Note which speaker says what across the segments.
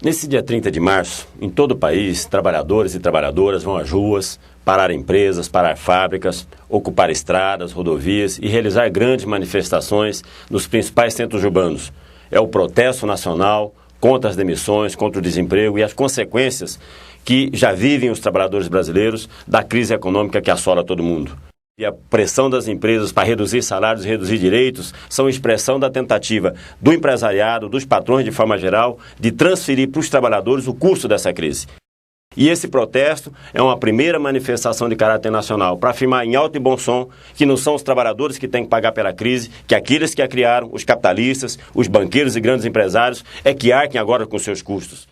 Speaker 1: Nesse dia 30 de março, em todo o país, trabalhadores e trabalhadoras vão às ruas, parar empresas, parar fábricas, ocupar estradas, rodovias e realizar grandes manifestações nos principais centros urbanos. É o protesto nacional contra as demissões, contra o desemprego e as consequências que já vivem os trabalhadores brasileiros da crise econômica que assola todo mundo. E a pressão das empresas para reduzir salários e reduzir direitos são expressão da tentativa do empresariado, dos patrões de forma geral, de transferir para os trabalhadores o custo dessa crise. E esse protesto é uma primeira manifestação de caráter nacional para afirmar em alto e bom som que não são os trabalhadores que têm que pagar pela crise, que aqueles que a criaram, os capitalistas, os banqueiros e grandes empresários, é que arquem agora com seus custos.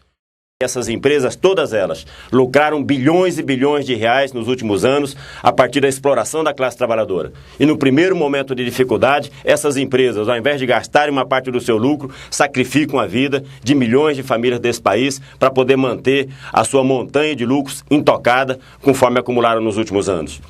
Speaker 1: Essas empresas, todas elas, lucraram bilhões e bilhões de reais nos últimos anos a partir da exploração da classe trabalhadora. E no primeiro momento de dificuldade, essas empresas, ao invés de gastarem uma parte do seu lucro, sacrificam a vida de milhões de famílias desse país para poder manter a sua montanha de lucros intocada, conforme acumularam nos últimos anos.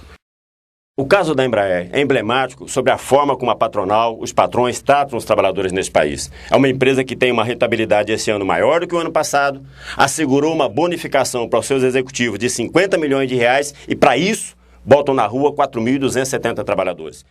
Speaker 1: O caso da Embraer é emblemático sobre a forma como a patronal, os patrões tratam os trabalhadores nesse país. É uma empresa que tem uma rentabilidade esse ano maior do que o ano passado, assegurou uma bonificação para os seus executivos de 50 milhões de reais e, para isso, botam na rua 4.270 trabalhadores.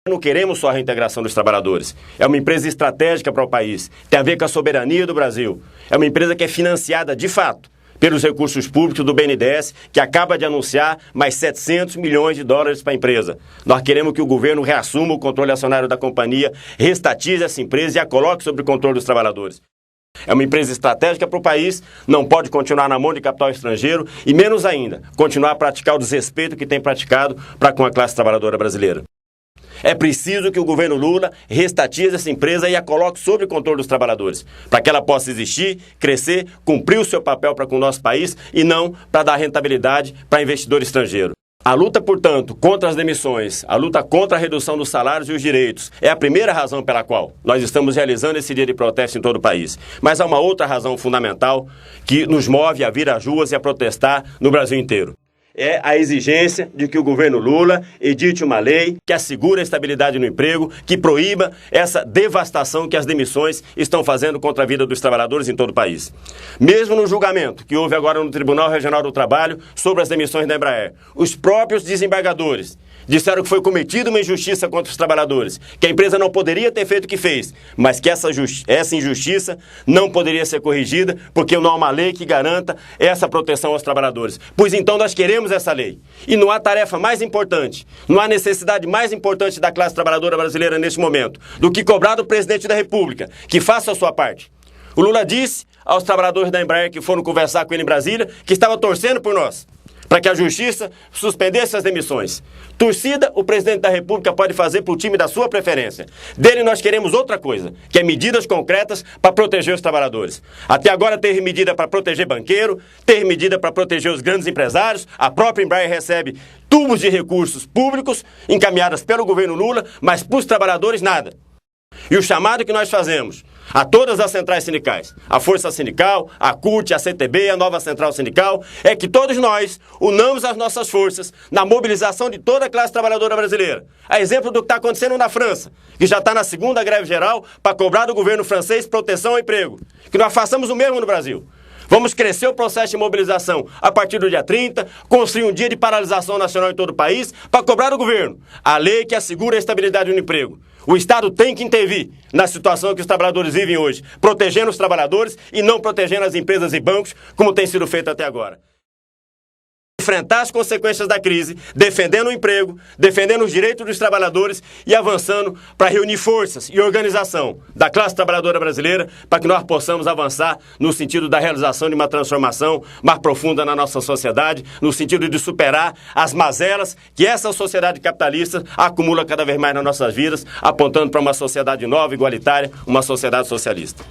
Speaker 1: Não queremos só a reintegração dos trabalhadores. É uma empresa estratégica para o país, tem a ver com a soberania do Brasil. É uma empresa que é financiada, de fato, pelos recursos públicos do BNDES, que acaba de anunciar mais 700 milhões de dólares para a empresa. Nós queremos que o governo reassuma o controle acionário da companhia, restatize essa empresa e a coloque sob o controle dos trabalhadores. É uma empresa estratégica para o país, não pode continuar na mão de capital estrangeiro e, menos ainda, continuar a praticar o desrespeito que tem praticado para com a classe trabalhadora brasileira. É preciso que o governo Lula restatize essa empresa e a coloque sob o controle dos trabalhadores, para que ela possa existir, crescer, cumprir o seu papel para com o nosso país e não para dar rentabilidade para investidor estrangeiro. A luta, portanto, contra as demissões, a luta contra a redução dos salários e os direitos é a primeira razão pela qual nós estamos realizando esse dia de protesto em todo o país. Mas há uma outra razão fundamental que nos move a vir às ruas e a protestar no Brasil inteiro. É a exigência de que o governo Lula edite uma lei que assegure a estabilidade no emprego, que proíba essa devastação que as demissões estão fazendo contra a vida dos trabalhadores em todo o país. Mesmo no julgamento que houve agora no Tribunal Regional do Trabalho sobre as demissões da Embraer, os próprios desembargadores disseram que foi cometida uma injustiça contra os trabalhadores, que a empresa não poderia ter feito o que fez, mas que essa injustiça não poderia ser corrigida porque não há uma lei que garanta essa proteção aos trabalhadores. Pois então nós queremos essa lei. E não há tarefa mais importante, não há necessidade mais importante da classe trabalhadora brasileira neste momento do que cobrar do presidente da República que faça a sua parte. O Lula disse aos trabalhadores da Embraer que foram conversar com ele em Brasília que estava torcendo por nós, para que a Justiça suspendesse as demissões. Torcida, o presidente da República pode fazer para o time da sua preferência. Dele nós queremos outra coisa, que é medidas concretas para proteger os trabalhadores. Até agora teve medida para proteger banqueiro, teve medida para proteger os grandes empresários, a própria Embraer recebe tubos de recursos públicos encaminhadas pelo governo Lula, mas para os trabalhadores nada. E o chamado que nós fazemos a todas as centrais sindicais, a Força Sindical, a CUT, a CTB, a Nova Central Sindical, é que todos nós unamos as nossas forças na mobilização de toda a classe trabalhadora brasileira. A exemplo do que está acontecendo na França, que já está na segunda greve geral para cobrar do governo francês proteção ao emprego. Que nós façamos o mesmo no Brasil. Vamos crescer o processo de mobilização a partir do dia 30, construir um dia de paralisação nacional em todo o país para cobrar do governo a lei que assegura a estabilidade no emprego. O Estado tem que intervir na situação que os trabalhadores vivem hoje, protegendo os trabalhadores e não protegendo as empresas e bancos, como tem sido feito até agora. Enfrentar as consequências da crise, defendendo o emprego, defendendo os direitos dos trabalhadores e avançando para reunir forças e organização da classe trabalhadora brasileira para que nós possamos avançar no sentido da realização de uma transformação mais profunda na nossa sociedade, no sentido de superar as mazelas que essa sociedade capitalista acumula cada vez mais nas nossas vidas, apontando para uma sociedade nova, igualitária, uma sociedade socialista.